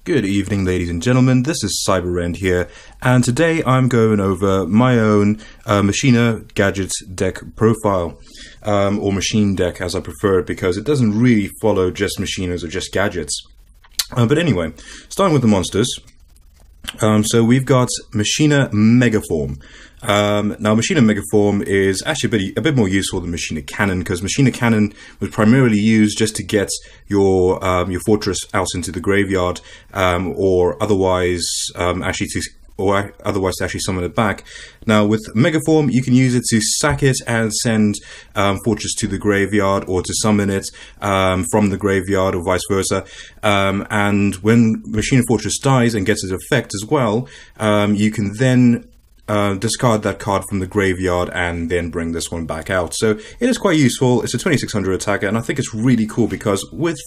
Good evening, ladies and gentlemen. This is Cyberdragon here, and today I'm going over my own Machina Gadgets deck profile, or machine deck as I prefer it, because it doesn't really follow just machinas or just gadgets. But anyway, starting with the monsters. So we've got Machina Megaform. Now, Machina Megaform is actually a bit more useful than Machina Cannon, because Machina Cannon was primarily used just to get your fortress out into the graveyard, or otherwise to actually summon it back. Now, with Megaform, you can use it to sack it and send fortress to the graveyard, or to summon it from the graveyard, or vice versa. And when Machina Fortress dies and gets its effect as well, you can then discard that card from the graveyard and then bring this one back out. So it is quite useful. It's a 2600 attacker, and I think it's really cool because with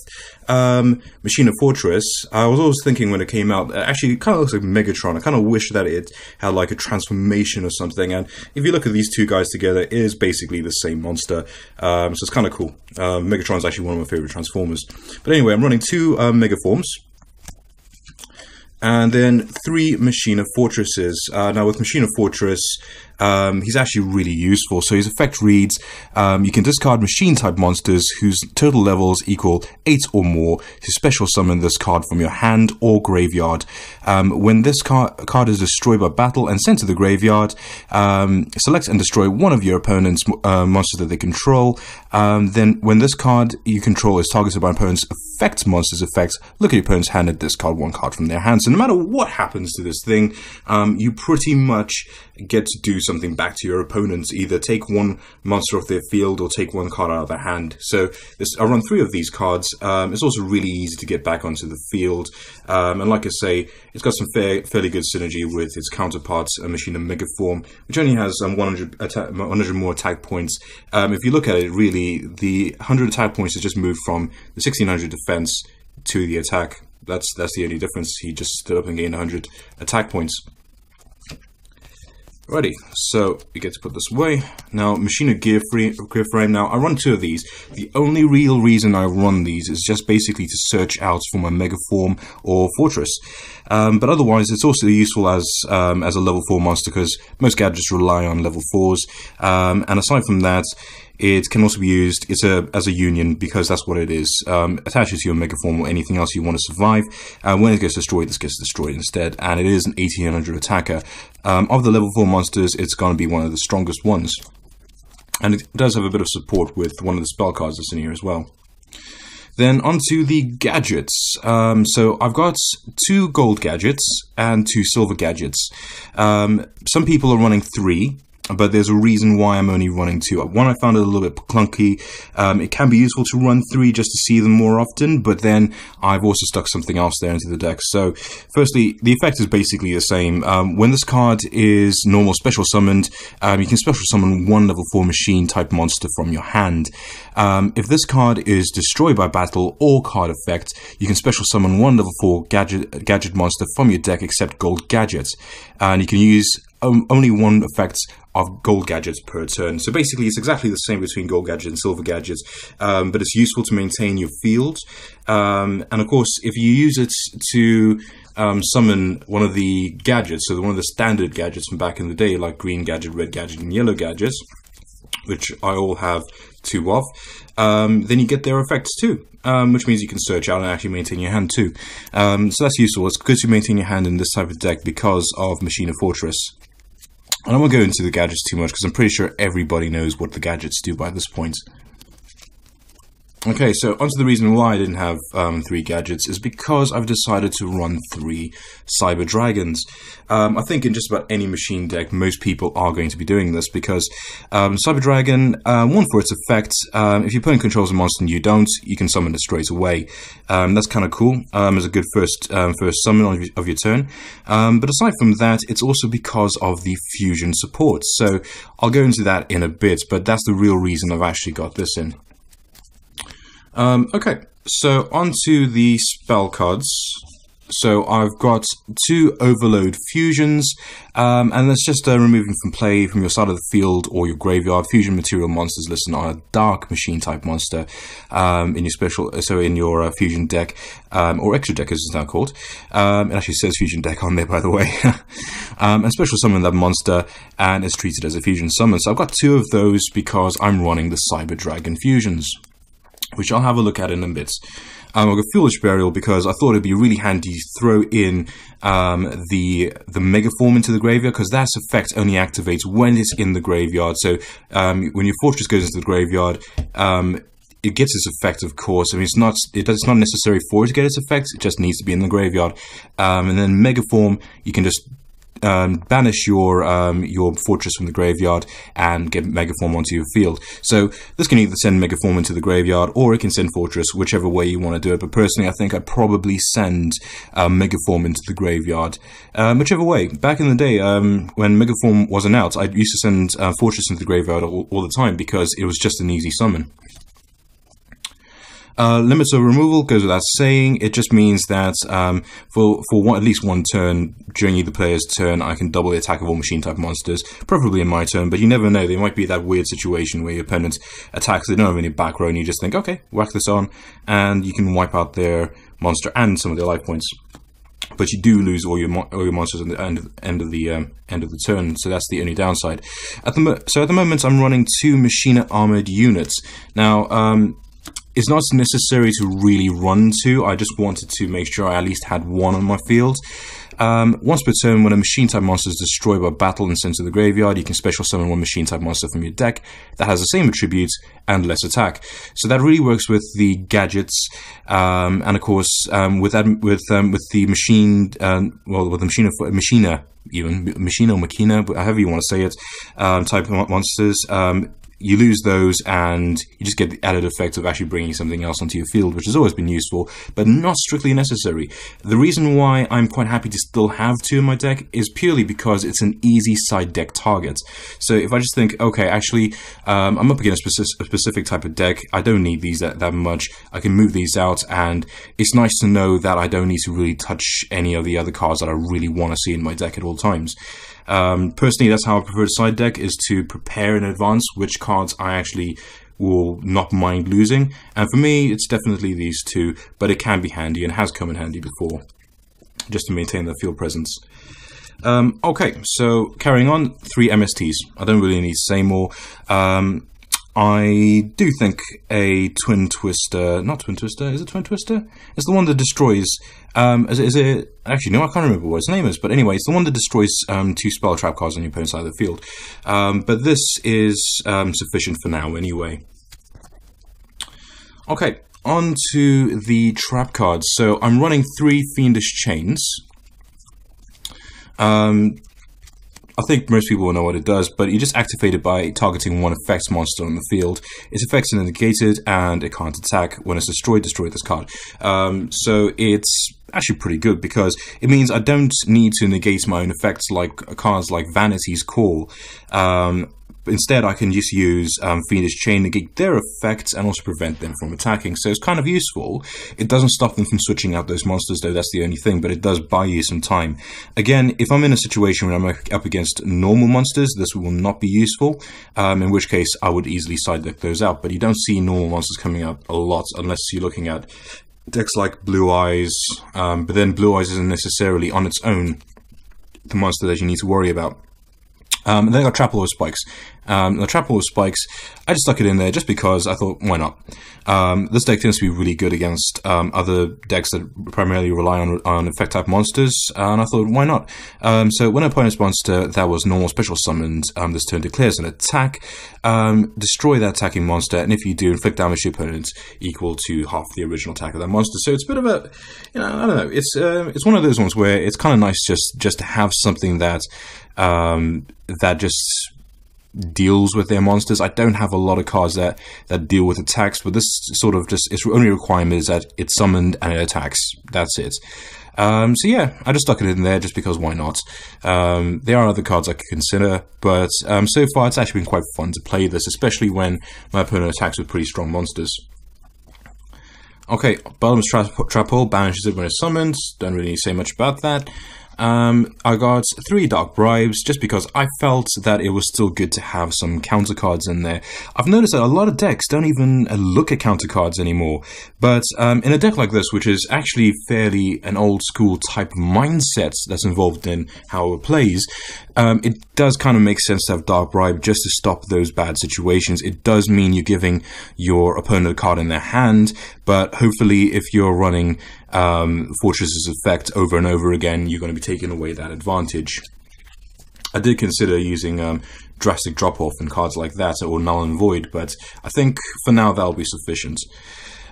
Machina Fortress, I was always thinking when it came out, actually it kind of looks like Megatron. I kind of wish that it had like a transformation or something, and if you look at these two guys together, it is basically the same monster. So it's kind of cool. Megatron's actually one of my favorite Transformers. But anyway, I'm running two Megaforms. And then 3 Machina Fortresses. Now with Machina Fortress, he's actually really useful. So his effect reads, you can discard machine-type monsters whose total levels equal 8 or more to special summon this card from your hand or graveyard. When this card is destroyed by battle and sent to the graveyard, select and destroy one of your opponent's monsters that they control. Then when this card you control is targeted by an opponent's effect monster's effects, look at your opponent's hand and discard one card from their hand. So no matter what happens to this thing, you pretty much get to do something back to your opponents. Either take one monster off their field or take one card out of their hand. So I run 3 of these cards. It's also really easy to get back onto the field. And like I say, it's got some fairly good synergy with its counterparts, Machina Megaform, which only has 100 more attack points. If you look at it, really, the 100 attack points is just moved from the 1600 defense to the attack. That's the only difference. He just stood up and gained 100 attack points. Alrighty, so we get to put this away. Now, Machina Gear Frame. Now, I run 2 of these. The only real reason I run these is just basically to search out for my Megaform or Fortress. But otherwise, it's also useful as a level 4 monster, because most gadgets rely on level 4s. And aside from that, it can also be used as a union, because that's what it is. Attach it to your Megaform or anything else you want to survive. When it gets destroyed, this gets destroyed instead. And it is an 1800 attacker. Of the level 4 monsters, it's going to be one of the strongest ones. And it does have a bit of support with one of the spell cards that's in here as well. Then onto the gadgets. So I've got 2 gold gadgets and 2 silver gadgets. Some people are running 3. But there's a reason why I'm only running 2. One, I found it a little bit clunky. It can be useful to run 3 just to see them more often, but then I've also stuck something else there into the deck. So, firstly, the effect is basically the same. When this card is normal special summoned, you can special summon 1 level 4 machine type monster from your hand. If this card is destroyed by battle or card effect, you can special summon 1 level 4 gadget monster from your deck except gold gadgets. And you can use only 1 effect of gold gadgets per turn. So basically it's exactly the same between gold gadgets and silver gadgets, but it's useful to maintain your field. And of course, if you use it to summon one of the gadgets, so one of the standard gadgets from back in the day, like green gadget, red gadget, and yellow gadgets, which I all have 2 of, then you get their effects too. Which means you can search out and actually maintain your hand too. So that's useful. It's good to maintain your hand in this type of deck because of Machina Fortress. And I won't go into the gadgets too much because I'm pretty sure everybody knows what the gadgets do by this point. Okay, so onto the reason why I didn't have 3 gadgets is because I've decided to run 3 Cyberdragons. I think in just about any machine deck, most people are going to be doing this because Cyberdragon, 1 for its effect, if your opponent controls a monster and you don't, you can summon it straight away. That's kind of cool as a good first summon of your turn. But aside from that, it's also because of the fusion support. So I'll go into that in a bit, but that's the real reason I've actually got this in. Okay, so onto the spell cards. So I've got 2 Overload Fusions, and that's just removing from play from your side of the field or your graveyard fusion material monsters listed on a dark machine type monster in your fusion deck, or extra deck as it's now called. It actually says fusion deck on there, by the way. And special summon that monster, and it's treated as a fusion summon. So I've got 2 of those because I'm running the Cyberdragon fusions, which I'll have a look at in a bit. I've got Foolish Burial because I thought it'd be really handy to throw in the Mega Form into the graveyard, because that effect only activates when it's in the graveyard. So when your Fortress goes into the graveyard, it gets its effect, of course. I mean, it's not necessary for it to get its effect. It just needs to be in the graveyard. And then Mega Form, you can just banish your fortress from the graveyard and get Megaform onto your field. So this can either send Megaform into the graveyard, or it can send Fortress, whichever way you want to do it. But personally, I think I'd probably send Megaform into the graveyard, whichever way. Back in the day, when Megaform wasn't out, I used to send Fortress into the graveyard all the time because it was just an easy summon. Limits of removal goes without saying. It just means that for at least one turn during either player's turn, I can double the attack of all machine type monsters, preferably in my turn, but you never know. There might be that weird situation where your opponent attacks, they don't have any back row, and you just think, okay, whack this on, and you can wipe out their monster and some of their life points. But you do lose all your monsters at the end of the turn, so that's the only downside. At the moment, I'm running 2 Machina armored units. Now, it's not necessary to really run 2. I just wanted to make sure I at least had 1 on my field. Once per turn, when a machine type monster is destroyed by battle and sent to the graveyard, you can special summon 1 machine type monster from your deck that has the same attributes and less attack. So that really works with the gadgets, and of course with the machine, with the Machina, even Machina or Machina, however you want to say it, type of monsters. You lose those, and you just get the added effect of actually bringing something else onto your field, which has always been useful, but not strictly necessary. The reason why I'm quite happy to still have 2 in my deck is purely because it's an easy side deck target. So if I just think, okay, actually, I'm up against a specific type of deck, I don't need these that much, I can move these out, and it's nice to know that I don't need to really touch any of the other cards that I really want to see in my deck at all times. Personally, that's how I prefer the side deck, is to prepare in advance which cards I actually will not mind losing. And for me, it's definitely these 2, but it can be handy and has come in handy before, just to maintain the field presence. Okay, so carrying on, 3 MSTs. I don't really need to say more. I do think a Twin Twister, not Twin Twister, is it Twin Twister? It's the one that destroys, is it, actually no, I can't remember what its name is, but anyway, it's the one that destroys 2 spell trap cards on your opponent's side of the field. But this is sufficient for now anyway. Okay, on to the trap cards. So I'm running 3 Fiendish Chains. I think most people will know what it does, but you just activate it by targeting 1 effects monster on the field. Its effects are negated, and it can't attack. When it's destroyed, destroy this card. So it's actually pretty good, because it means I don't need to negate my own effects like cards like Vanity's Call. Instead, I can just use Fiendish Chain, negate their effects, and also prevent them from attacking. So it's kind of useful. It doesn't stop them from switching out those monsters, though, that's the only thing, but it does buy you some time. Again, if I'm in a situation where I'm up against normal monsters, this will not be useful, in which case I would easily side deck those out. But you don't see normal monsters coming out a lot unless you're looking at decks like Blue Eyes, but then Blue Eyes isn't necessarily on its own the monster that you need to worry about. And then I got Trample with Spikes. The Trample with Spikes, I just stuck it in there just because I thought, why not? This deck tends to be really good against other decks that primarily rely on effect type monsters, and I thought, why not? So when an opponent's monster that was normal special summoned this turn declares an attack, destroy that attacking monster, and if you do, inflict damage to your opponent equal to half the original attack of that monster. So it's a bit of a, I don't know, it's one of those ones where it's kind of nice just to have something that that just deals with their monsters. I don't have a lot of cards that deal with attacks, but this sort of just, its only requirement is that it's summoned and it attacks. That's it. So yeah, I just stuck it in there just because why not? There are other cards I could consider, but so far it's actually been quite fun to play this, especially when my opponent attacks with pretty strong monsters. Okay, bottom's trap hole banishes it when it's summoned. Don't really say much about that. I got 3 Dark Bribes just because I felt that it was still good to have some counter cards in there. I've noticed that a lot of decks don't even look at counter cards anymore, but in a deck like this, which is actually fairly an old school type of mindset that's involved in how it plays, it does kind of make sense to have Dark Bribe just to stop those bad situations. It does mean you're giving your opponent a card in their hand, but hopefully if you're running Fortress's effect over and over again, you're going to be taking away that advantage. I did consider using drastic drop-off and cards like that, or null and void, but I think for now that'll be sufficient.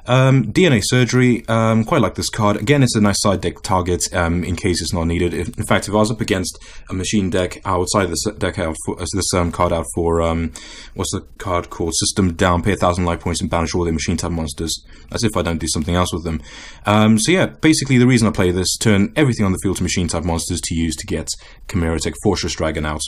DNA Surgery, quite like this card. Again, it's a nice side deck target in case it's not needed. In fact, if I was up against a machine deck, I would side this deck out for this card out for what's the card called? System Down, pay 1,000 life points and banish all their machine type monsters. That's if I don't do something else with them. So yeah, basically the reason I play this, turn everything on the field to machine type monsters to use to get Chimera Tech Fortress Dragon out.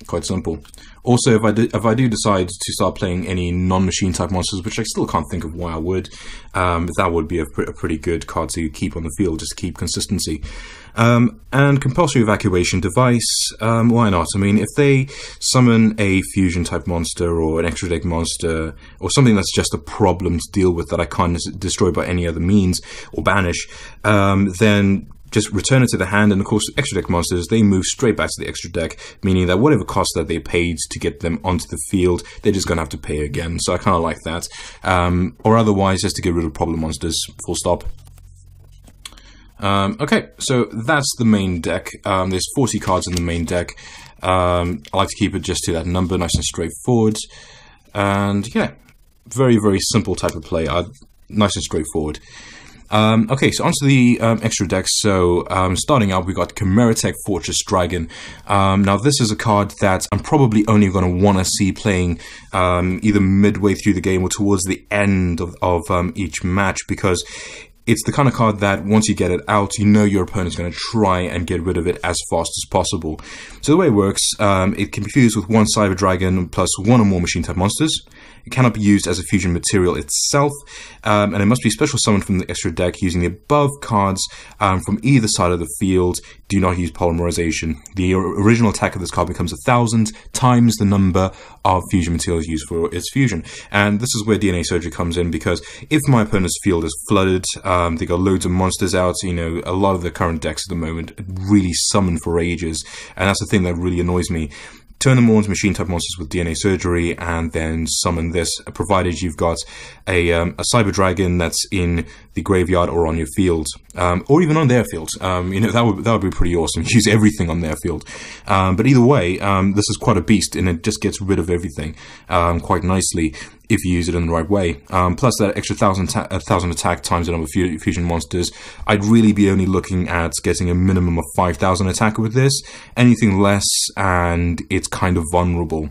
Quite simple. Also, if I do decide to start playing any non-machine type monsters, which I still can't think of why I would, that would be a pretty good card to keep on the field, just to keep consistency. And Compulsory Evacuation Device, why not? I mean, if they summon a fusion type monster or an extra deck monster or something that's just a problem to deal with that I can't destroy by any other means or banish, then just return it to the hand, and of course extra deck monsters, they move straight back to the extra deck, meaning that whatever cost that they paid to get them onto the field, they're just going to have to pay again. So I kind of like that. Or otherwise, just to get rid of problem monsters, full stop. Okay, so that's the main deck. There's 40 cards in the main deck. I like to keep it just to that number, nice and straightforward. And yeah, very, very simple type of play. Nice and straightforward. Okay, so onto the extra decks. So starting out, we got Chimera Tech Fortress Dragon. Now this is a card that I'm probably only going to want to see playing either midway through the game or towards the end of each match, because it's the kind of card that once you get it out, you know your opponent's going to try and get rid of it as fast as possible. So the way it works, it can be fused with 1 Cyberdragon plus 1 or more machine type monsters. It cannot be used as a fusion material itself, and it must be special summoned from the extra deck using the above cards from either side of the field. Do not use polymerization. The original attack of this card becomes 1,000 times the number of fusion materials used for its fusion. And this is where DNA Surgery comes in, because if my opponent's field is flooded, they got loads of monsters out, you know, a lot of the current decks at the moment really summon for ages, and that's the thing that really annoys me. Turn them all into machine type monsters with DNA Surgery, and then summon this, provided you've got a Cyberdragon that's in the graveyard or on your field, or even on their field. You know, that would be pretty awesome. Use everything on their field. But either way, this is quite a beast, and it just gets rid of everything quite nicely if you use it in the right way. Plus that extra 1,000 attack times the number of fusion monsters. I'd really be only looking at getting a minimum of 5,000 attack with this. Anything less, and it's kind of vulnerable.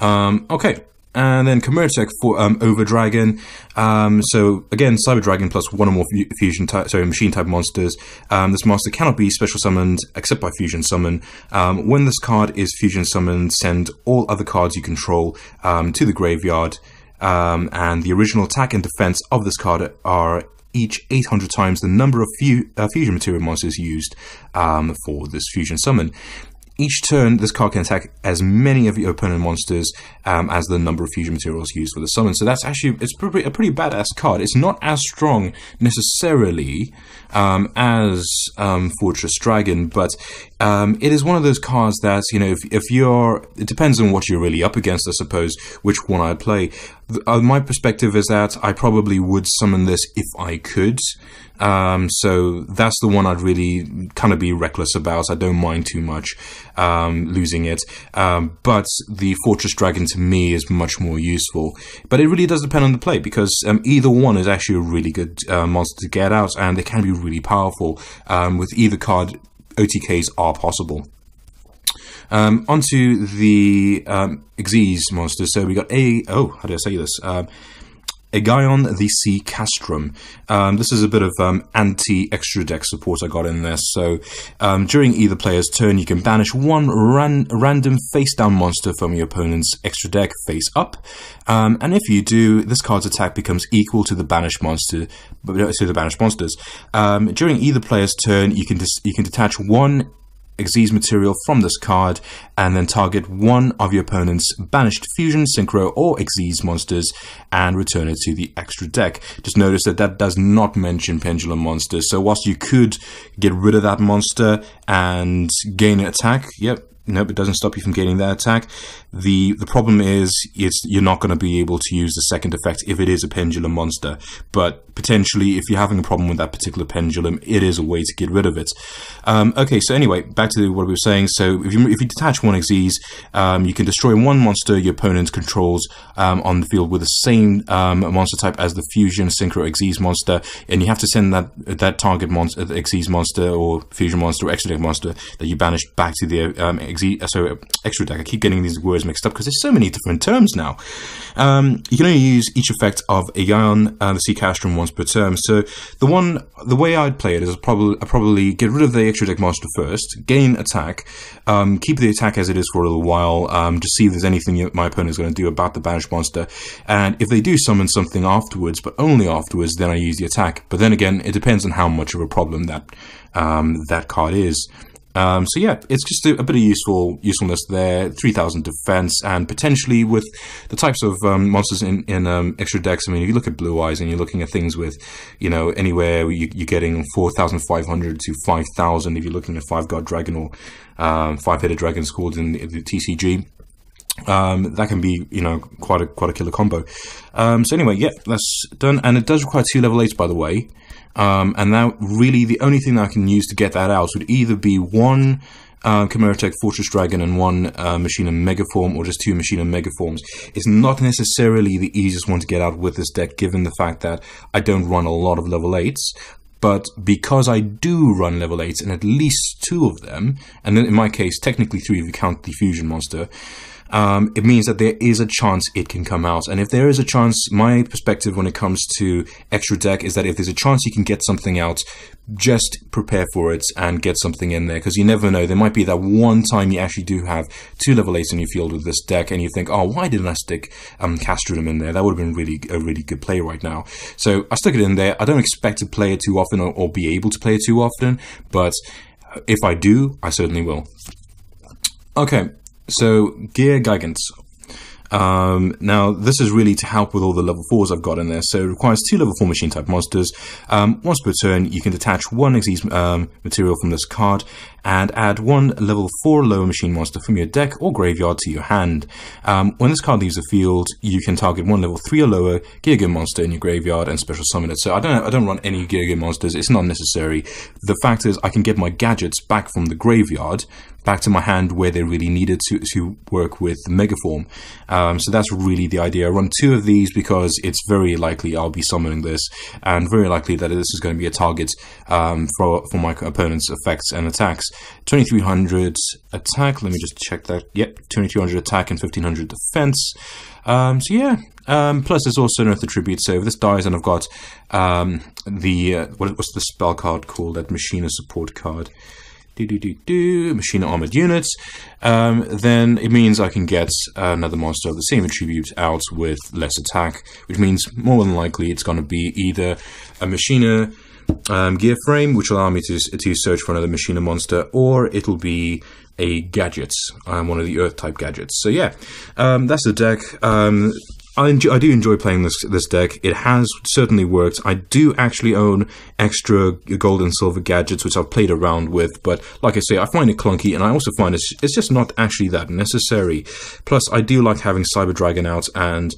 Okay. And then Chimera Tech for Overdragon. So again, Cyberdragon plus 1 or more machine type monsters. This monster cannot be special summoned except by fusion summon. When this card is fusion summoned, send all other cards you control to the graveyard. And the original attack and defense of this card are each 800 times the number of fusion material monsters used for this fusion summon. Each turn, this card can attack as many of your opponent monsters as the number of fusion materials used for the summon. So that's actually, it's a pretty badass card. It's not as strong necessarily as Fortress Dragon, but it is one of those cards that, you know, if you're, it depends on what you're really up against, I suppose, which one I'd play. My perspective is that I probably would summon this if I could. So that's the one I'd really kind of be reckless about. I don't mind too much losing it. But the Fortress Dragon to me is much more useful. But it really does depend on the play, because either one is actually a really good monster to get out, and they can be really powerful. With either card, OTKs are possible. Onto the Xyz monsters. So we got how do I say this? Aegon the Sea Castrum. This is a bit of anti-extra deck support I got in there. So during either player's turn, you can banish one random face-down monster from your opponent's extra deck face up. And if you do, this card's attack becomes equal to the banished monster. During either player's turn, you can detach one Xyz material from this card and then target one of your opponent's banished fusion, synchro, or Xyz monsters and return it to the extra deck. Just notice that that does not mention pendulum monsters. So whilst you could get rid of that monster and gain an attack, nope, it doesn't stop you from gaining that attack. The problem is you're not going to be able to use the second effect if it is a pendulum monster. But potentially, if you're having a problem with that particular pendulum, it is a way to get rid of it. Okay, so anyway, back to what we were saying. So if you detach one Xyz, you can destroy one monster your opponent controls on the field with the same monster type as the fusion, synchro, Xyz monster, and you have to send that target monster, the Xyz monster or fusion monster or extra deck monster that you banished back to the extra deck. I keep getting these words mixed up because there's so many different terms now. You can only use each effect of Aegon the Sea Castrum once per turn. So the way I'd play it is I'd probably get rid of the extra deck monster first, gain attack, keep the attack as it is for a little while, to see if there's anything my opponent is going to do about the banished monster. And if they do summon something afterwards, but only afterwards, then I use the attack. But then again, it depends on how much of a problem that card is. So yeah, it's just a bit of usefulness there. 3,000 defense, and potentially with the types of monsters in extra decks. I mean, if you look at Blue Eyes and you're looking at things with, anywhere you're getting 4,500 to 5,000. If you're looking at 5-God Dragon or 5-headed dragons called in the TCG. That can be, quite a killer combo. So anyway, yeah, that's done, and it does require 2 level 8s, by the way. And now, really, the only thing that I can use to get that out would either be one Chimera Tech Fortress Dragon and one Machina Megaform, or just 2 Machina Megaforms. It's not necessarily the easiest one to get out with this deck, given the fact that I don't run a lot of level 8s. But because I do run level 8s, and at least 2 of them, and then in my case, technically 3 if you count the fusion monster, it means that there is a chance it can come out. And if there is a chance, my perspective when it comes to extra deck is that if there's a chance you can get something out, just prepare for it and get something in there, because you never know. There might be that one time you actually do have 2 level 8s in your field with this deck, and you think, oh, why didn't I stick Castrum in there? That would have been a really good play right now. So I stuck it in there. I don't expect to play it too often or be able to play it too often, but if I do, I certainly will. Okay. So, Gear Gigant. Now, this is really to help with all the level 4s I've got in there. So, it requires 2 level 4 machine type monsters. Once per turn, you can detach one Xyz material from this card and add 1 level 4 lower machine monster from your deck or graveyard to your hand. When this card leaves the field, you can target 1 level 3 or lower Gear Gear monster in your graveyard and special summon it. So I don't run any Gear Gear monsters. It's not necessary. The fact is, I can get my gadgets back from the graveyard back to my hand where they really needed to work with Megaform. So that's really the idea. I run 2 of these because it's very likely I'll be summoning this, and very likely that this is going to be a target for my opponent's effects and attacks. 2,300 attack. Let me just check that. Yep, 2,200 attack and 1,500 defense. So yeah. Plus, there's also an Earth Attribute. So if this dies, and I've got what's the spell card called? That Machina support card. Machina Armored Units, then it means I can get another monster of the same attribute out with less attack, which means more than likely it's going to be either a Machina gear frame, which will allow me to search for another Machina monster, or it'll be a gadget, one of the Earth type gadgets. So yeah, that's the deck. I do enjoy playing this deck. It has certainly worked. I do actually own extra gold and silver gadgets, which I've played around with, but like I say, I find it clunky, and I also find it's just not actually that necessary. Plus, I do like having Cyberdragon out, and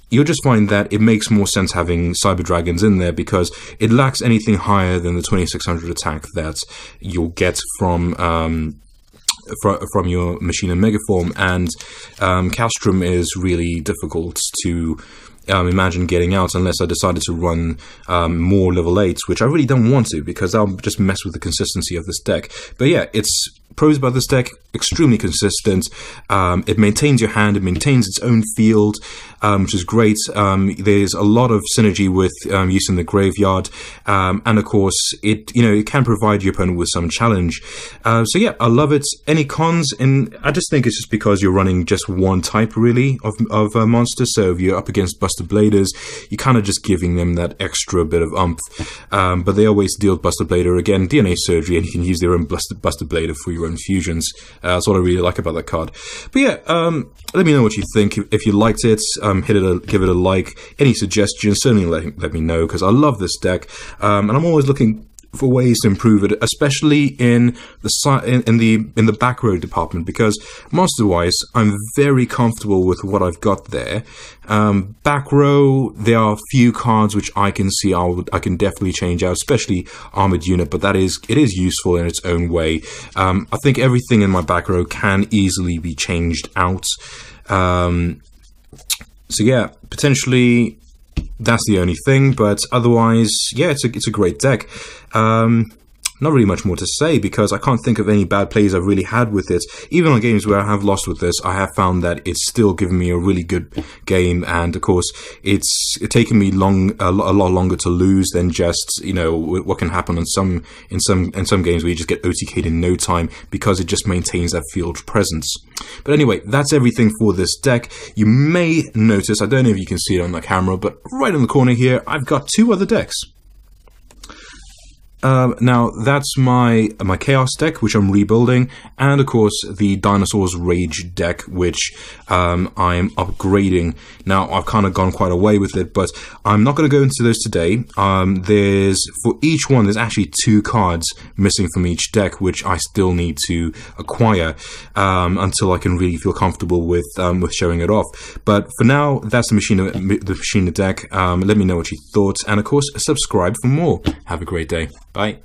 you'll just find that it makes more sense having Cyberdragons in there because it lacks anything higher than the 2,600 attack that you'll get from your Machina Megaform, and Castrum is really difficult to imagine getting out unless I decided to run more level 8s, which I really don't want to because that'll just mess with the consistency of this deck. But yeah, it's pros about this deck: extremely consistent. It maintains your hand. It maintains its own field, which is great. There's a lot of synergy with using the graveyard, and of course, it can provide your opponent with some challenge. So yeah, I love it. Any cons? And I just think it's just because you're running just one type really of monsters. So if you're up against Buster Bladers, you're kind of just giving them that extra bit of oomph. But they always deal with Buster Blader again, DNA Surgery, and you can use their own Buster Blader for your own fusions. That's what I really like about that card. But yeah, let me know what you think. If you liked it, give it a like. Any suggestions, certainly let me know, because I love this deck, and I'm always looking for ways to improve it, especially in the back row department, because monster wise I'm very comfortable with what I've got there. Back row, there are a few cards which I can see I can definitely change out, especially Armored Unit, but it is useful in its own way. I think everything in my back row can easily be changed out. So yeah, potentially that's the only thing, but otherwise, yeah, it's a great deck. Not really much more to say, because I can't think of any bad plays I've really had with it. Even on games where I have lost with this, I have found that it's still given me a really good game, and of course, it's taken me a lot longer to lose than just, what can happen in some games where you just get OTK'd in no time, because it just maintains that field presence. But anyway, that's everything for this deck. You may notice, I don't know if you can see it on the camera, but right in the corner here, I've got two other decks. Now that's my Chaos deck, which I'm rebuilding, and of course the Dinosaurs Rage deck, which I'm upgrading. Now I've kind of gone quite away with it, but I'm not going to go into those today. For each one, there's actually 2 cards missing from each deck, which I still need to acquire until I can really feel comfortable with showing it off. But for now, that's the Machina deck. Let me know what you thought, and of course, subscribe for more. Have a great day. Bye.